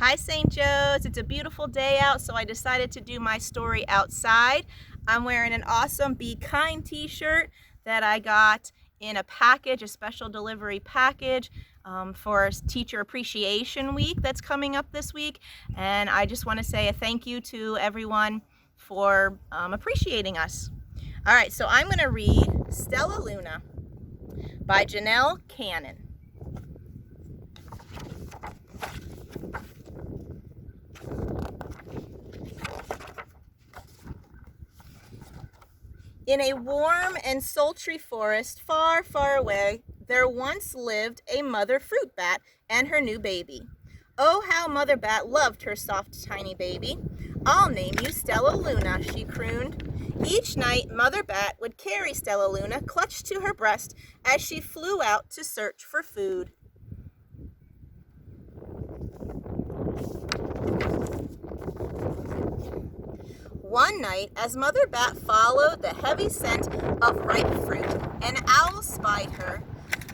Hi St. Joe's, it's a beautiful day out, so I decided to do my story outside. I'm wearing an awesome Be Kind t-shirt that I got in a package, a special delivery package for Teacher Appreciation Week that's coming up this week. And I just want to say a thank you to everyone for appreciating us. All right, so I'm going to read Stella Luna by Janelle Cannon. In a warm and sultry forest far, far away, there once lived a mother fruit bat and her new baby. Oh, how Mother Bat loved her soft, tiny baby. "I'll name you Stella Luna," she crooned. Each night, Mother Bat would carry Stella Luna clutched to her breast as she flew out to search for food. One night, as Mother Bat followed the heavy scent of ripe fruit, an owl spied her.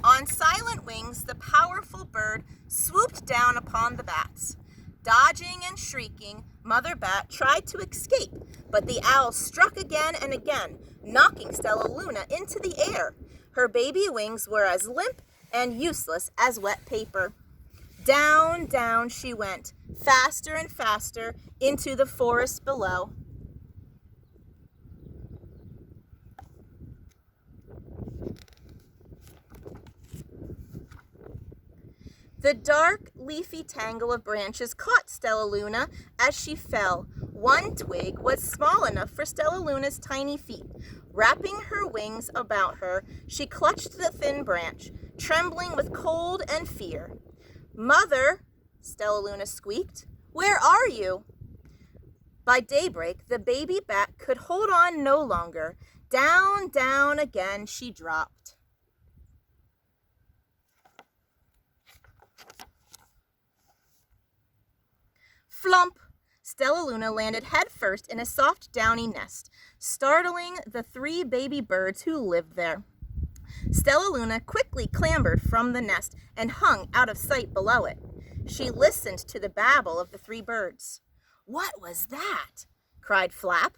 On silent wings, the powerful bird swooped down upon the bats. Dodging and shrieking, Mother Bat tried to escape, but the owl struck again and again, knocking Stella Luna into the air. Her baby wings were as limp and useless as wet paper. Down, down she went, faster and faster, into the forest below. The dark, leafy tangle of branches caught Stella Luna as she fell. One twig was small enough for Stella Luna's tiny feet. Wrapping her wings about her, she clutched the thin branch, trembling with cold and fear. "Mother," Stella Luna squeaked, "where are you?" By daybreak, the baby bat could hold on no longer. Down, down again she dropped. Flump! Stella Luna landed headfirst in a soft, downy nest, startling the 3 baby birds who lived there. Stella Luna quickly clambered from the nest and hung out of sight below it. She listened to the babble of the 3 birds. "What was that?" cried Flap.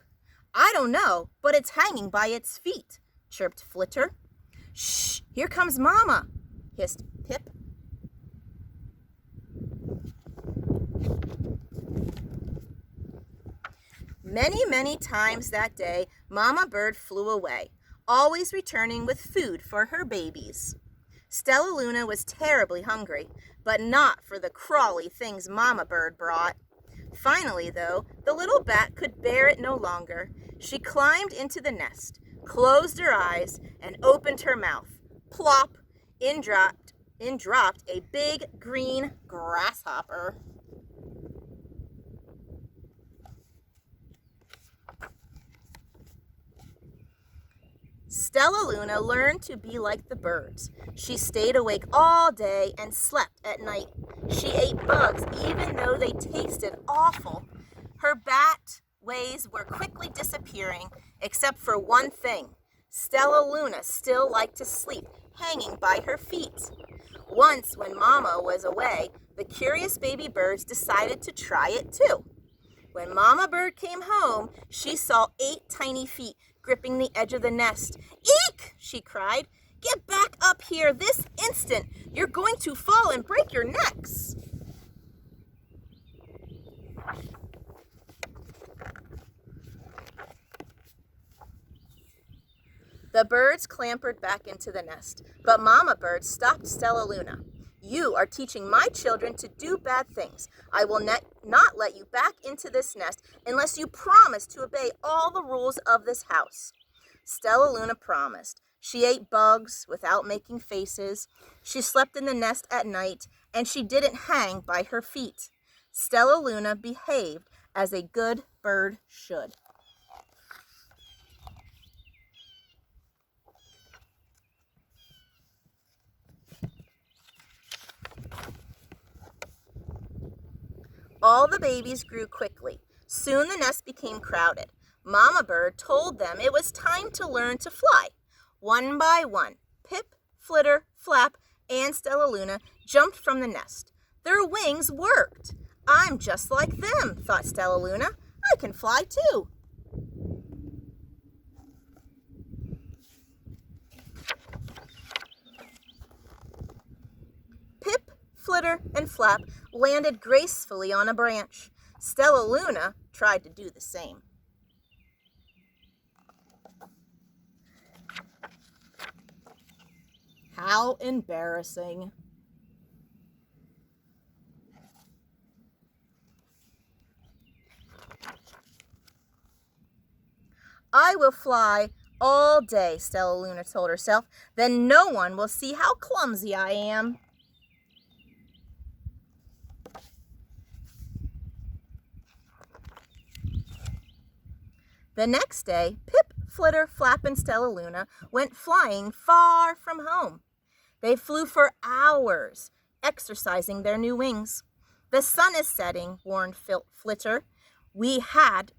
"I don't know, but it's hanging by its feet," chirped Flitter. "Shh! Here comes Mama!" hissed Pip. Many, many times that day, Mama Bird flew away, always returning with food for her babies. Stella Luna was terribly hungry, but not for the crawly things Mama Bird brought. Finally, though, the little bat could bear it no longer. She climbed into the nest, closed her eyes, and opened her mouth. Plop! In dropped a big green grasshopper. Stella Luna learned to be like the birds. She stayed awake all day and slept at night. She ate bugs even though they tasted awful. Her bat ways were quickly disappearing, except for one thing. Stella Luna still liked to sleep, hanging by her feet. Once, when Mama was away, the curious baby birds decided to try it too. When Mama Bird came home, she saw 8 tiny feet gripping the edge of the nest. "Eek!" she cried. "Get back up here this instant! You're going to fall and break your necks!" The birds clambered back into the nest, but Mama Bird stopped Stella Luna. "You are teaching my children to do bad things. I will not let you back into this nest unless you promise to obey all the rules of this house." Stella Luna promised. She ate bugs without making faces. She slept in the nest at night, and she didn't hang by her feet. Stella Luna behaved as a good bird should. All the babies grew quickly. Soon the nest became crowded. Mama Bird told them it was time to learn to fly. One by one, Pip, Flitter, Flap, and Stella Luna jumped from the nest. Their wings worked. "I'm I'm just like them, thought Stella Luna. I can fly too. Pip, Flitter, and Flap landed gracefully on a branch. Stella Luna tried to do the same. How embarrassing. I will fly all day, Stella Luna told herself. Then no one will see how clumsy I am. The next day, Pip, Flitter, Flap, and Stella Luna went flying far from home. They flew for hours, exercising their new wings. The sun is setting, warned Flitter. We had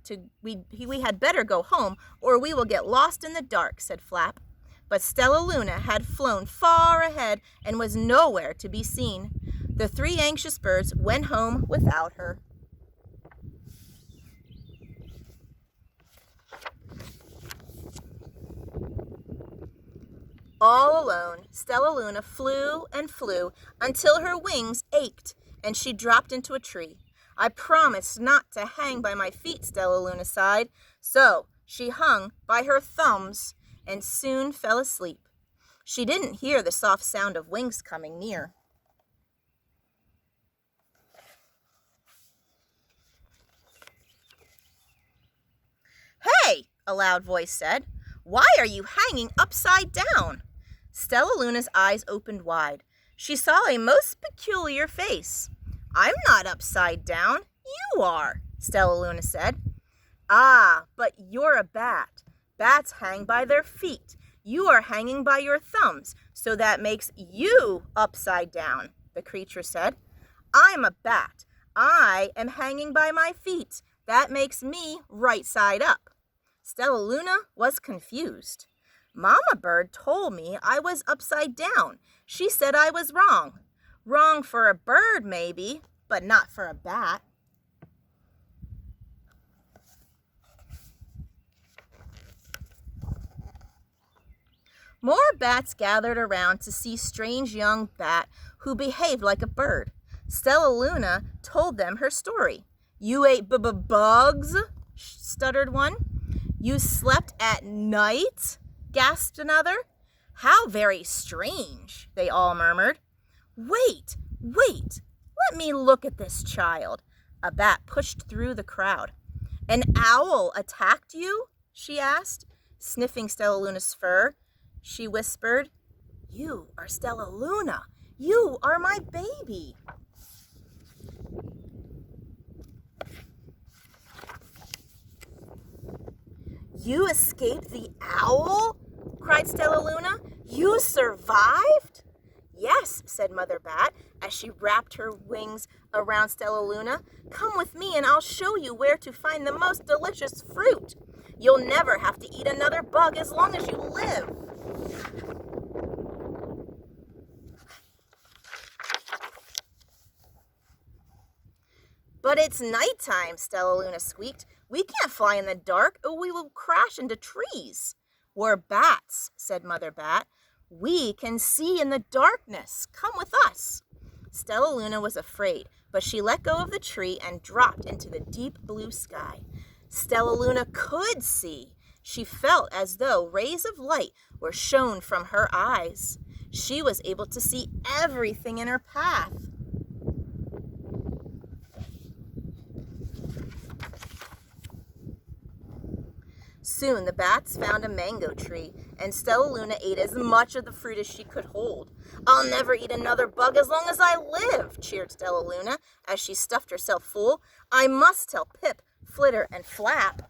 better go home, or we will get lost in the dark, said Flap. But Stella Luna had flown far ahead and was nowhere to be seen. The three anxious birds went home without her. All alone, Stella Luna flew and flew until her wings ached and she dropped into a tree. I promised not to hang by my feet, Stella Luna sighed. So she hung by her thumbs and soon fell asleep. She didn't hear the soft sound of wings coming near. Hey, a loud voice said, why are you hanging upside down? Stella Luna's eyes opened wide. She saw a most peculiar face. I'm not upside down. You are, Stella Luna said. Ah, but you're a bat. Bats hang by their feet. You are hanging by your thumbs, so that makes you upside down, the creature said. I'm a bat. I am hanging by my feet. That makes me right side up. Stella Luna was confused. Mama Bird told me I was upside down. She said I was wrong. Wrong for a bird, maybe, but not for a bat. More bats gathered around to see strange young bat who behaved like a bird. Stella Luna told them her story. You ate bugs? Stuttered one. You slept at night? Gasped another. How very strange, they all murmured. Wait, let me look at this child. A bat pushed through the crowd. An owl attacked you? She asked, sniffing Stella Luna's fur. She whispered, You are Stella Luna. You are my baby. You escaped the owl? Cried Stella Luna. You survived? Yes, said Mother Bat, as she wrapped her wings around Stella Luna. Come with me and I'll show you where to find the most delicious fruit. You'll never have to eat another bug as long as you live. But it's nighttime, Stella Luna squeaked. We can't fly in the dark or we will crash into trees. We're bats, said Mother Bat. We can see in the darkness. Come with us. Stella Luna was afraid, but she let go of the tree and dropped into the deep blue sky. Stella Luna could see. She felt as though rays of light were shone from her eyes. She was able to see everything in her path. Soon the bats found a mango tree, and Stella Luna ate as much of the fruit as she could hold. I'll never eat another bug as long as I live, cheered Stella Luna as she stuffed herself full. I must tell Pip, Flitter, and Flap.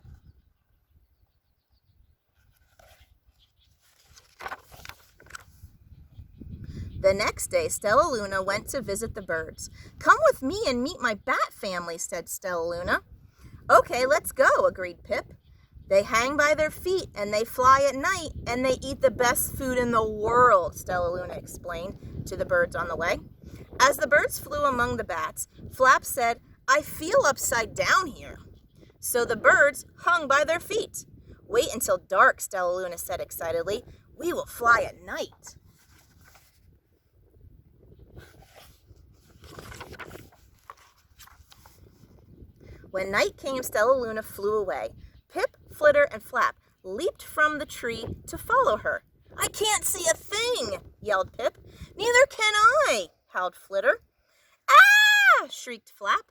The next day, Stella Luna went to visit the birds. Come with me and meet my bat family, said Stella Luna. Okay, let's go, agreed Pip. They hang by their feet and they fly at night and they eat the best food in the world, Stella Luna explained to the birds on the way. As the birds flew among the bats, Flap said, I feel upside down here. So the birds hung by their feet. Wait until dark, Stellaluna said excitedly. We will fly at night. When night came, Stellaluna flew away. Pip, Flitter, and Flap leaped from the tree to follow her. I can't see a thing, yelled Pip. Neither can I, howled Flitter. Ah! Shrieked Flap.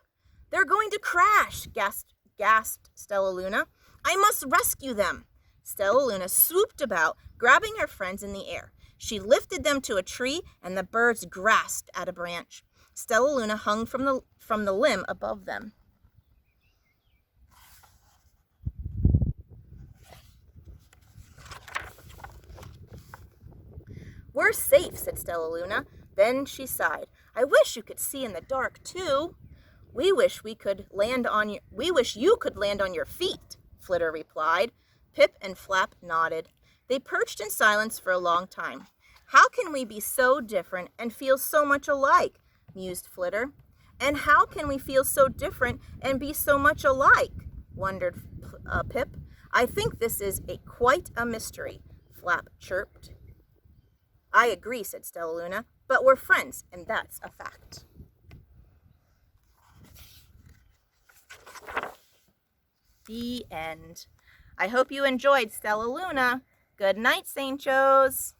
They're going to crash, gasped Stellaluna. I must rescue them. Stellaluna swooped about, grabbing her friends in the air. She lifted them to a tree, and the birds grasped at a branch. Stellaluna hung from the limb above them. We're safe, said Stellaluna. Then she sighed. I wish you could see in the dark, too. We wish you could land on your feet, Flitter replied. Pip and Flap nodded. They perched in silence for a long time. How can we be so different and feel so much alike? Mused Flitter. And how can we feel so different and be so much alike? Wondered Pip. I think this is quite a mystery, Flap chirped. I agree, said Stellaluna, but we're friends, and that's a fact. The end. I hope you enjoyed Stellaluna. Good night, Sainchos.